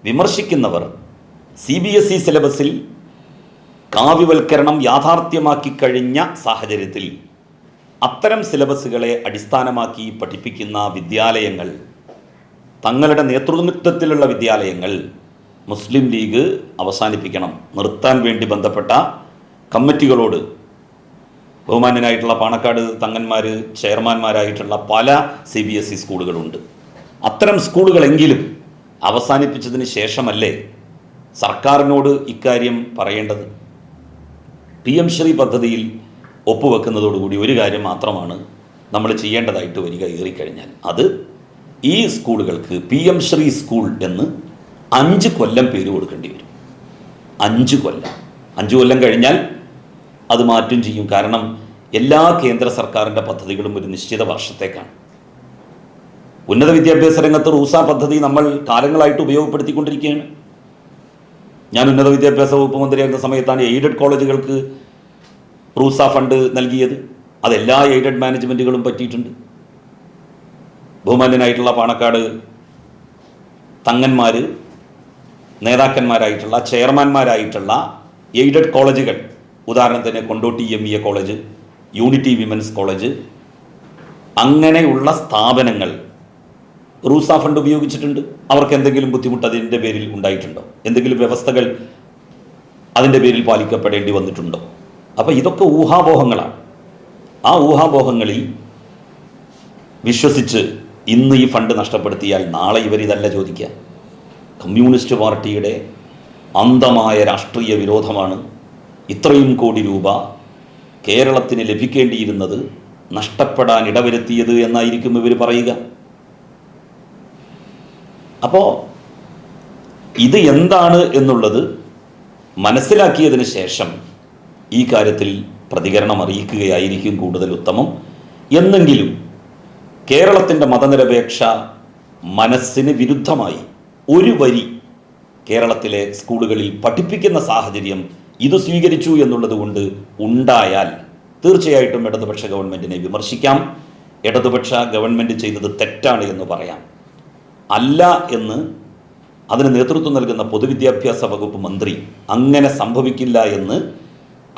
വിമർശിക്കുന്നവർ CBSE സിലബസിൽ കാവ്യവൽക്കരണം യാഥാർത്ഥ്യമാക്കി കഴിഞ്ഞ സാഹചര്യത്തിൽ അത്തരം സിലബസുകളെ അടിസ്ഥാനമാക്കി പഠിപ്പിക്കുന്ന വിദ്യാലയങ്ങൾ, തങ്ങളുടെ നേതൃത്വത്തിലുള്ള വിദ്യാലയങ്ങൾ മുസ്ലിം ലീഗ് അവസാനിപ്പിക്കണം, നിർത്താൻ വേണ്ടി ബന്ധപ്പെട്ട കമ്മിറ്റികളോട് ബഹുമാന്യനായിട്ടുള്ള പാണക്കാട് തങ്ങന്മാർ ചെയർമാന്മാരായിട്ടുള്ള പല CBSE സ്കൂളുകളുണ്ട്. അത്തരം സ്കൂളുകളെങ്കിലും അവസാനിപ്പിച്ചതിന് ശേഷമല്ലേ സർക്കാരിനോട് ഇക്കാര്യം പറയേണ്ടത്? PM ശ്രീ പദ്ധതിയിൽ ഒപ്പുവെക്കുന്നതോടുകൂടി ഒരു കാര്യം മാത്രമാണ് നമ്മൾ ചെയ്യേണ്ടതായിട്ട് വരിക ഏറിക്കഴിഞ്ഞാൽ, അത് ഈ സ്കൂളുകൾക്ക് PM ശ്രീ സ്കൂൾ എന്ന് 5 കൊല്ലം പേര് കൊടുക്കേണ്ടി വരും. 5 കൊല്ലം. 5 കൊല്ലം കഴിഞ്ഞാൽ അത് മാറ്റും ചെയ്യും. കാരണം എല്ലാ കേന്ദ്ര സർക്കാരിൻ്റെ പദ്ധതികളും ഒരു നിശ്ചിത വർഷത്തേക്കാണ്. ഉന്നത വിദ്യാഭ്യാസ രംഗത്ത് റൂസ പദ്ധതി നമ്മൾ കാലങ്ങളായിട്ട് ഉപയോഗപ്പെടുത്തിക്കൊണ്ടിരിക്കുകയാണ്. ഞാൻ ഉന്നത വിദ്യാഭ്യാസ വകുപ്പ് മന്ത്രിയായിരുന്ന സമയത്താണ് എയ്ഡഡ് കോളേജുകൾക്ക് റൂസ ഫണ്ട് നൽകിയത്. അതെല്ലാ എയ്ഡഡ് മാനേജ്മെൻറ്റുകളും പറ്റിയിട്ടുണ്ട്. ബഹുമാന്യനായിട്ടുള്ള പാണക്കാട് തങ്ങന്മാർ നേതാക്കന്മാരായിട്ടുള്ള ചെയർമാന്മാരായിട്ടുള്ള എയ്ഡഡ് കോളേജുകൾ, ഉദാഹരണത്തിന് Kondotty MEA college, unity women's college, അങ്ങനെയുള്ള സ്ഥാപനങ്ങൾ റൂസ ഫണ്ട് ഉപയോഗിച്ചിട്ടുണ്ട്. അവർക്ക് എന്തെങ്കിലും ബുദ്ധിമുട്ട് അതിൻ്റെ പേരിൽ ഉണ്ടായിട്ടുണ്ടോ? എന്തെങ്കിലും വ്യവസ്ഥകൾ അതിൻ്റെ പേരിൽ പാലിക്കപ്പെടേണ്ടി വന്നിട്ടുണ്ടോ? അപ്പോൾ ഇതൊക്കെ ഊഹാപോഹങ്ങളാണ്. ആ ഊഹാപോഹങ്ങളിൽ വിശ്വസിച്ച് ഇന്ന് ഈ ഫണ്ട് നഷ്ടപ്പെടുത്തിയാൽ നാളെ ഇവരിതല്ല ചോദിക്കുക. കമ്മ്യൂണിസ്റ്റ് പാർട്ടിയുടെ അന്ധമായ രാഷ്ട്രീയ വിരോധമാണ് ഇത്രയും കോടി രൂപ കേരളത്തിന് ലഭിക്കേണ്ടിയിരുന്നത് നഷ്ടപ്പെടാൻ ഇടവരുത്തിയത് എന്നായിരിക്കും ഇവർ പറയുക. അപ്പോൾ ഇത് എന്താണ് എന്നുള്ളത് മനസ്സിലാക്കിയതിന് ശേഷം ഈ കാര്യത്തിൽ പ്രതികരണം അറിയിക്കുകയായിരിക്കും കൂടുതൽ ഉത്തമം. എന്നെങ്കിലും കേരളത്തിൻ്റെ മതനിരപേക്ഷ മനസ്സിന് വിരുദ്ധമായി ഒരു വരി കേരളത്തിലെ സ്കൂളുകളിൽ പഠിപ്പിക്കുന്ന സാഹചര്യം ഇത് സ്വീകരിച്ചു എന്നുള്ളത് കൊണ്ട് ഉണ്ടായാൽ തീർച്ചയായിട്ടും ഇടതുപക്ഷ ഗവൺമെൻറ്റിനെ വിമർശിക്കാം. ഇടതുപക്ഷ ഗവൺമെൻറ് ചെയ്തത് തെറ്റാണ് എന്ന് പറയാം. അല്ല എന്ന് അതിന് നേതൃത്വം നൽകുന്ന പൊതുവിദ്യാഭ്യാസ വകുപ്പ് മന്ത്രി അങ്ങനെ സംഭവിക്കില്ല എന്ന്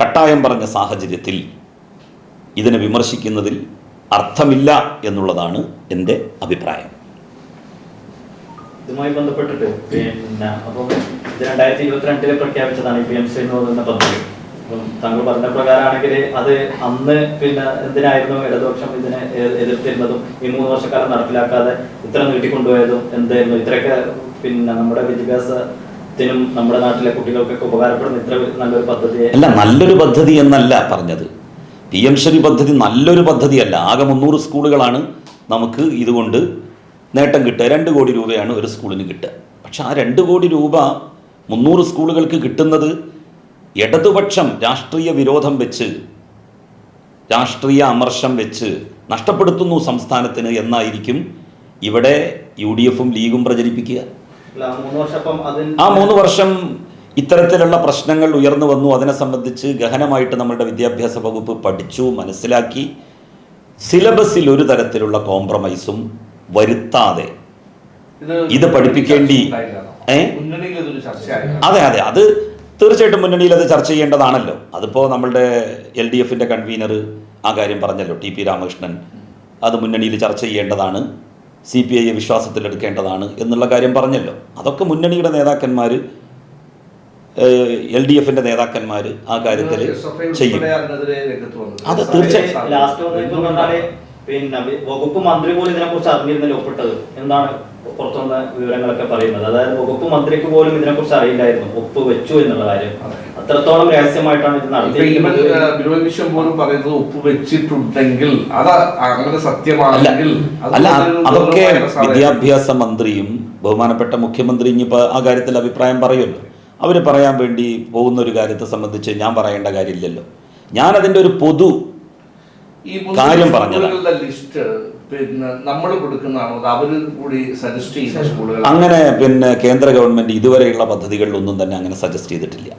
കട്ടായം പറഞ്ഞ സാഹചര്യത്തിൽ ഇതിനെ വിമർശിക്കുന്നതിൽ അർത്ഥമില്ല എന്നുള്ളതാണ് എൻ്റെ അഭിപ്രായം. ഇതുമായി ബന്ധപ്പെട്ടിട്ട് അപ്പം 2022 പ്രഖ്യാപിച്ചതാണ് ഈ PM ശ്രീ എന്ന് പറയുന്ന പദ്ധതി. അപ്പം താങ്കൾ പറഞ്ഞ പ്രകാരമാണെങ്കിൽ അത് അന്ന് എന്തിനായിരുന്നു ഇടതുപക്ഷം ഇതിനെ എതിർത്തിരുന്നതും ഈ 3 വർഷക്കാലം നടപ്പിലാക്കാതെ ഇത്ര നീട്ടിക്കൊണ്ടുപോയതും എന്തായിരുന്നു? ഇത്രയൊക്കെ നമ്മുടെ വിദ്യാഭ്യാസത്തിനും നമ്മുടെ നാട്ടിലെ കുട്ടികൾക്കൊക്കെ ഉപകാരപ്പെടുന്ന ഇത്ര നല്ലൊരു പദ്ധതി അല്ല. നല്ലൊരു പദ്ധതി എന്നല്ല പറഞ്ഞത്. PM ശ്രീ പദ്ധതി നല്ലൊരു പദ്ധതിയല്ല. ആകെ 300 സ്കൂളുകളാണ് നമുക്ക് ഇതുകൊണ്ട് നേട്ടം കിട്ടുക. 2 കോടി രൂപയാണ് ഒരു സ്കൂളിന് കിട്ടുക. പക്ഷെ ആ 2 കോടി രൂപ 300 സ്കൂളുകൾക്ക് കിട്ടുന്നത് ഇടതുപക്ഷം രാഷ്ട്രീയ വിരോധം വെച്ച്, രാഷ്ട്രീയ അമർഷം വെച്ച് നഷ്ടപ്പെടുത്തുന്നു സംസ്ഥാനത്തിന് എന്നായിരിക്കും ഇവിടെ UDFും ലീഗും പ്രചരിപ്പിക്കുക. ആ 3 വർഷം ഇത്തരത്തിലുള്ള പ്രശ്നങ്ങൾ ഉയർന്നു വന്നു. അതിനെ സംബന്ധിച്ച് ഗഹനമായിട്ട് നമ്മളുടെ വിദ്യാഭ്യാസ വകുപ്പ് പഠിച്ചു, മനസ്സിലാക്കി, സിലബസിൽ ഒരു തരത്തിലുള്ള കോംപ്രമൈസും വരുത്താതെ ഇത് പഠിപ്പിക്കേണ്ടി. അതെ, അത് തീർച്ചയായിട്ടും മുന്നണിയിൽ അത് ചർച്ച ചെയ്യേണ്ടതാണല്ലോ. അതിപ്പോൾ നമ്മളുടെ LDFിൻ്റെ കൺവീനർ ആ കാര്യം പറഞ്ഞല്ലോ, TP രാമകൃഷ്ണൻ. അത് മുന്നണിയിൽ ചർച്ച ചെയ്യേണ്ടതാണ്, CPI വിശ്വാസത്തിലെടുക്കേണ്ടതാണ് എന്നുള്ള കാര്യം പറഞ്ഞല്ലോ. അതൊക്കെ മുന്നണിയുടെ നേതാക്കന്മാർ, LDFിൻ്റെ നേതാക്കന്മാർ ആ കാര്യത്തിൽ ചെയ്യും. അത് തീർച്ചയായും വകുപ്പ് മന്ത്രി പോലും ഇതിനെക്കുറിച്ച് അറിഞ്ഞിരുന്നല്ലോ ഒപ്പിട്ടത് എന്നാണ് പുറത്തുനിന്ന് വിവരങ്ങളൊക്കെ പറയുന്നത്. അതായത് വകുപ്പ് മന്ത്രിക്ക് പോലും ഇതിനെക്കുറിച്ച് അറിയില്ലായിരുന്നു ഒപ്പ് വെച്ചു എന്നുള്ള കാര്യം. അത്രത്തോളം രഹസ്യമായിട്ടാണ് ഇത് നടത്തിയത്. പോലും പറയുന്നത് ഒപ്പ് വെച്ചിട്ടുണ്ടെങ്കിൽ അത് അങ്ങനെ സത്യമാണെങ്കിൽ അല്ല, അതൊക്കെ വിദ്യാഭ്യാസ മന്ത്രിയും ബഹുമാനപ്പെട്ട മുഖ്യമന്ത്രി ഇനിയിപ്പോൾ ആ കാര്യത്തിൽ അഭിപ്രായം പറയുമല്ലോ. അവർ പറയാൻ വേണ്ടി പോകുന്ന ഒരു കാര്യത്തെ സംബന്ധിച്ച് ഞാൻ പറയേണ്ട കാര്യമില്ലല്ലോ. ഞാനതിൻ്റെ ഒരു പൊതു കാര്യം പറഞ്ഞതാണ്. അങ്ങനെ കേന്ദ്ര ഗവൺമെൻറ് ഇതുവരെയുള്ള പദ്ധതികളിലൊന്നും തന്നെ അങ്ങനെ സജസ്റ്റ് ചെയ്തിട്ടില്ല.